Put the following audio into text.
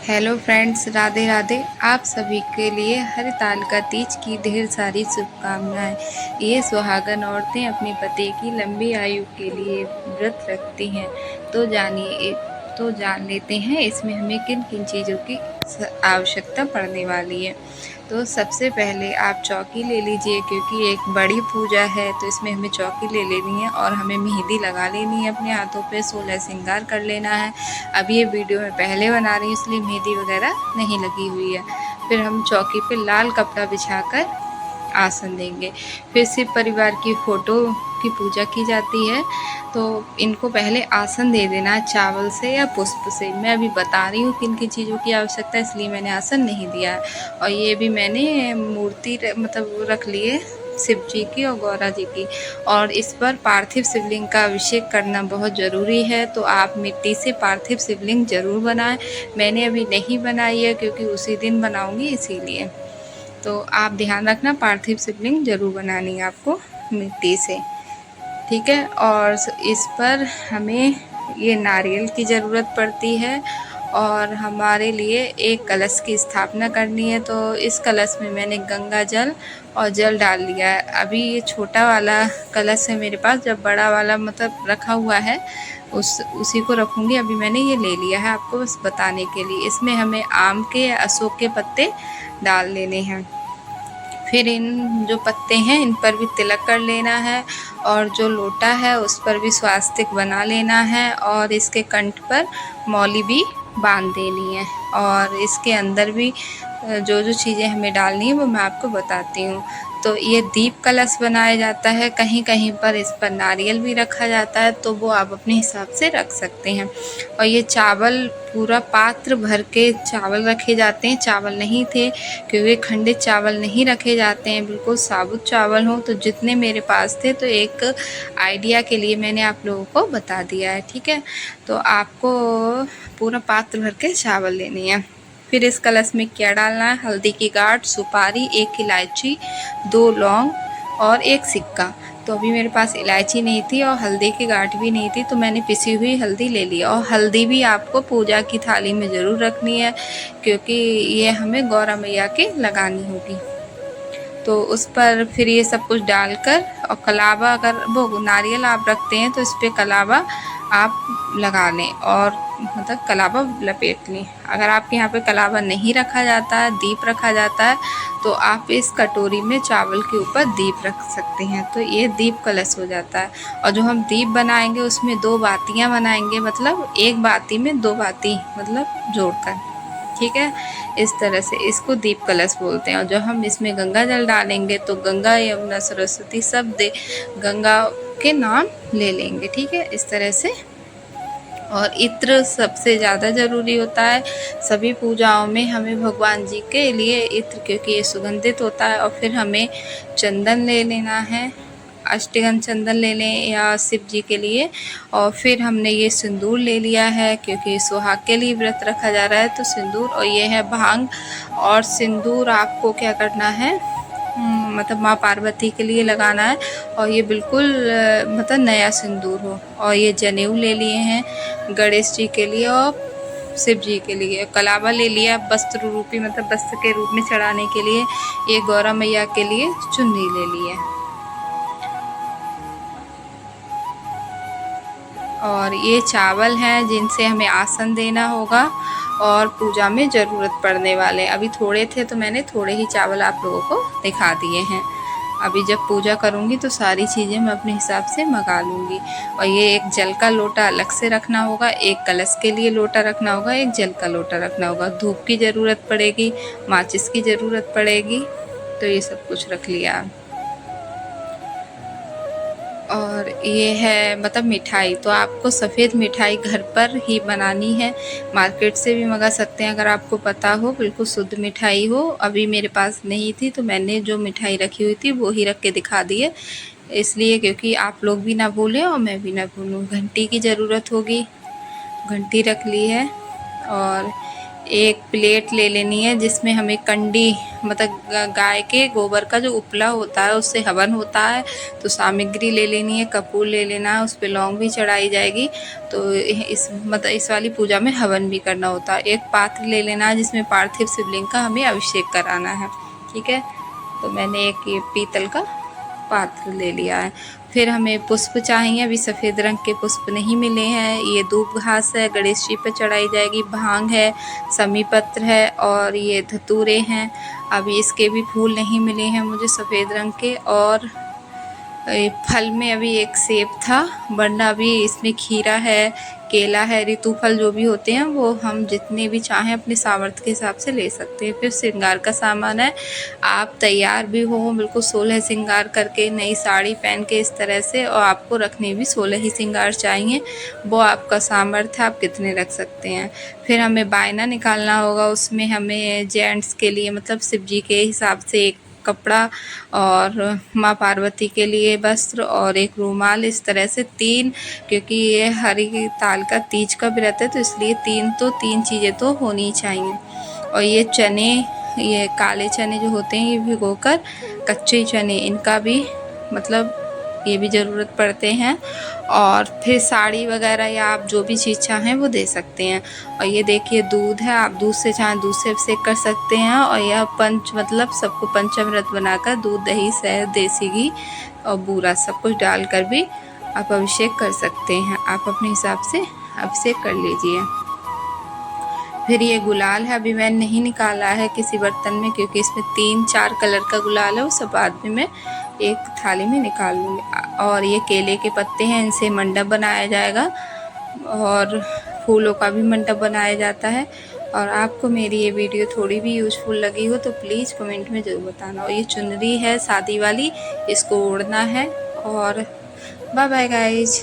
Hello friends, Radhe Radhe. आप सभी के लिए हरतालिका तीज की ढेर सारी शुभकामनाएं। ये सुहागन औरतें अपने पति की लंबी आयु के लिए व्रत रखती हैं। तो जान लेते हैं इसमें हमें किन किन चीज़ों की आवश्यकता पड़ने वाली है। तो सबसे पहले आप चौकी ले लीजिए, क्योंकि एक बड़ी पूजा है तो इसमें हमें चौकी ले लेनी है और हमें मेहंदी लगा लेनी है अपने हाथों पे, 16 श्रृंगार कर लेना है। अब ये वीडियो मैं पहले बना रही हूँ इसलिए मेहंदी वगैरह नहीं लगी हुई है। फिर हम चौकी पे लाल कपड़ा बिछाकर आसन देंगे। फिर शिव परिवार की फ़ोटो की पूजा की जाती है, तो इनको पहले आसन दे देना है चावल से या पुष्प से। मैं अभी बता रही हूँ किन किन चीज़ों की आवश्यकता है, इसलिए मैंने आसन नहीं दिया है। और ये भी मैंने मूर्ति मतलब रख ली है शिव जी की और गौरा जी की। और इस पर पार्थिव शिवलिंग का अभिषेक करना बहुत ज़रूरी है, तो आप मिट्टी से पार्थिव शिवलिंग ज़रूर बनाएं। मैंने अभी नहीं बनाई है क्योंकि उसी दिन बनाऊंगी, इसीलिए। तो आप ध्यान रखना, पार्थिव शिवलिंग ज़रूर बनानी है आपको मिट्टी से, ठीक है। और इस पर हमें ये नारियल की ज़रूरत पड़ती है और हमारे लिए एक कलश की स्थापना करनी है। तो इस कलश में मैंने गंगा जल और जल डाल लिया है। अभी ये छोटा वाला कलश है मेरे पास, जब बड़ा वाला मतलब रखा हुआ है उसी को रखूँगी। अभी मैंने ये ले लिया है आपको बस बताने के लिए। इसमें हमें आम के या अशोक के पत्ते डाल लेने हैं। फिर इन जो पत्ते हैं इन पर भी तिलक कर लेना है, और जो लोटा है उस पर भी स्वास्तिक बना लेना है, और इसके कंठ पर मौली भी बांध देनी है। और इसके अंदर भी जो जो चीज़ें हमें डालनी है वो मैं आपको बताती हूँ। तो ये दीप कलश बनाया जाता है, कहीं कहीं पर इस पर नारियल भी रखा जाता है, तो वो आप अपने हिसाब से रख सकते हैं। और ये चावल पूरा पात्र भर के चावल रखे जाते हैं। चावल नहीं थे क्योंकि खंडित चावल नहीं रखे जाते हैं, बिल्कुल साबुत चावल हो। तो जितने मेरे पास थे, तो एक आइडिया के लिए मैंने आप लोगों को बता दिया है, ठीक है। तो आपको पूरा पात्र भर के चावल लेने हैं। फिर इस कलश में क्या डालना है? हल्दी की गांठ, सुपारी, 1 इलायची, 2 लौंग और 1 सिक्का। तो अभी मेरे पास इलायची नहीं थी और हल्दी की गांठ भी नहीं थी, तो मैंने पिसी हुई हल्दी ले ली। और हल्दी भी आपको पूजा की थाली में ज़रूर रखनी है, क्योंकि ये हमें गौरा मैया के लगानी होगी। तो उस पर फिर ये सब कुछ डालकर, और कलावा, अगर वो नारियल आप रखते हैं तो इस पर कलावा आप लगा लें और मतलब कलावा लपेट लें। अगर आपके यहाँ पे कलावा नहीं रखा जाता है, दीप रखा जाता है, तो आप इस कटोरी में चावल के ऊपर दीप रख सकते हैं, तो ये दीप कलश हो जाता है। और जो हम दीप बनाएंगे उसमें 2 बातियाँ बनाएंगे, मतलब एक बाती में 2 बाती मतलब जोड़कर, ठीक है। इस तरह से इसको दीप कलश बोलते हैं। और जो हम इसमें गंगा जल डालेंगे तो गंगा, यमुना, सरस्वती सब गंगा के नाम ले लेंगे, ठीक है, इस तरह से। और इत्र सबसे ज़्यादा ज़रूरी होता है सभी पूजाओं में। हमें भगवान जी के लिए इत्र, क्योंकि ये सुगंधित होता है। और फिर हमें चंदन ले लेना है, अष्टगंध चंदन ले लें या शिव जी के लिए। और फिर हमने ये सिंदूर ले लिया है, क्योंकि सुहाग के लिए व्रत रखा जा रहा है, तो सिंदूर। और ये है भांग। और सिंदूर आपको क्या करना है, मतलब माँ पार्वती के लिए लगाना है, और ये बिल्कुल मतलब नया सिंदूर हो। और ये जनेऊ ले लिए हैं गणेश जी के लिए और शिव जी के लिए। कलावा ले लिया वस्त्र रूपी, मतलब वस्त्र के रूप में चढ़ाने के लिए। ये गौरा मैया के लिए चुन्नी ले ली है। और ये चावल हैं जिनसे हमें आसन देना होगा और पूजा में ज़रूरत पड़ने वाले। अभी थोड़े थे तो मैंने थोड़े ही चावल आप लोगों को दिखा दिए हैं। अभी जब पूजा करूँगी तो सारी चीज़ें मैं अपने हिसाब से मंगा लूँगी। और ये एक जल का लोटा अलग से रखना होगा, एक कलश के लिए लोटा रखना होगा, एक जल का लोटा रखना होगा। धूप की ज़रूरत पड़ेगी, माचिस की ज़रूरत पड़ेगी, तो ये सब कुछ रख लिया। और ये है मतलब मिठाई, तो आपको सफ़ेद मिठाई घर पर ही बनानी है। मार्केट से भी मंगा सकते हैं अगर आपको पता हो, बिल्कुल शुद्ध मिठाई हो। अभी मेरे पास नहीं थी तो मैंने जो मिठाई रखी हुई थी वो ही रख के दिखा दी है, इसलिए क्योंकि आप लोग भी ना भूलें और मैं भी ना भूलूँ। घंटी की ज़रूरत होगी, घंटी रख ली है। और एक प्लेट ले लेनी है जिसमें हमें कंडी मतलब गाय के गोबर का जो उपला होता है उससे हवन होता है, तो सामग्री ले लेनी है, कपूर ले लेना है, उस पे लौंग भी चढ़ाई जाएगी। तो इस वाली पूजा में हवन भी करना होता है। एक पात्र ले लेना है जिसमें पार्थिव शिवलिंग का हमें अभिषेक कराना है, ठीक है। तो मैंने एक ये पीतल का पात्र ले लिया है। फिर हमें पुष्प चाहिए, अभी सफ़ेद रंग के पुष्प नहीं मिले हैं। ये दूब घास है, गणेश जी पर चढ़ाई जाएगी, भांग है, समी पत्र है और ये धतूरे हैं। अभी इसके भी फूल नहीं मिले हैं मुझे सफ़ेद रंग के। और फल में अभी एक सेब था, वरना अभी इसमें खीरा है, केला है, ऋतु फल जो भी होते हैं वो हम जितने भी चाहें अपने सामर्थ्य के हिसाब से ले सकते हैं। फिर श्रृंगार का सामान है, आप तैयार भी हो बिल्कुल 16 श्रृंगार करके, नई साड़ी पहन के इस तरह से, और आपको रखने भी 16 ही श्रृंगार चाहिए, वो आपका सामर्थ्य, आप कितने रख सकते हैं। फिर हमें बायना निकालना होगा, उसमें हमें जेंट्स के लिए मतलब शिव जी के हिसाब से एक कपड़ा और माँ पार्वती के लिए वस्त्र और एक रुमाल, इस तरह से 3, क्योंकि ये हरी ताल का तीज का व्रत है तो इसलिए 3 चीज़ें तो होनी चाहिए। और ये चने, ये काले चने जो होते हैं ये भिगोकर, कच्चे चने, इनका भी मतलब ये भी ज़रूरत पड़ते हैं। और फिर साड़ी वगैरह या आप जो भी चीज़ चाहें वो दे सकते हैं। और ये देखिए दूध है, आप दूध से चाहें दूध से अभिषेक कर सकते हैं। और यह पंच मतलब सबको पंचामृत बनाकर दूध, दही, शहद, देसी घी और बूरा सब कुछ डालकर भी आप अभिषेक कर सकते हैं। आप अपने हिसाब से अभिषेक कर लीजिए। फिर ये गुलाल है, अभी मैंने नहीं निकाला है किसी बर्तन में क्योंकि इसमें 3-4 कलर का गुलाल है, वो सब बाद में मैं एक थाली में निकाल लूँगी। और ये केले के पत्ते हैं, इनसे मंडप बनाया जाएगा और फूलों का भी मंडप बनाया जाता है। और आपको मेरी ये वीडियो थोड़ी भी यूज़फुल लगी हो तो प्लीज़ कमेंट में ज़रूर बताना। और ये चुनरी है शादी वाली, इसको ओढ़ना है। और बाय बाय गाइज।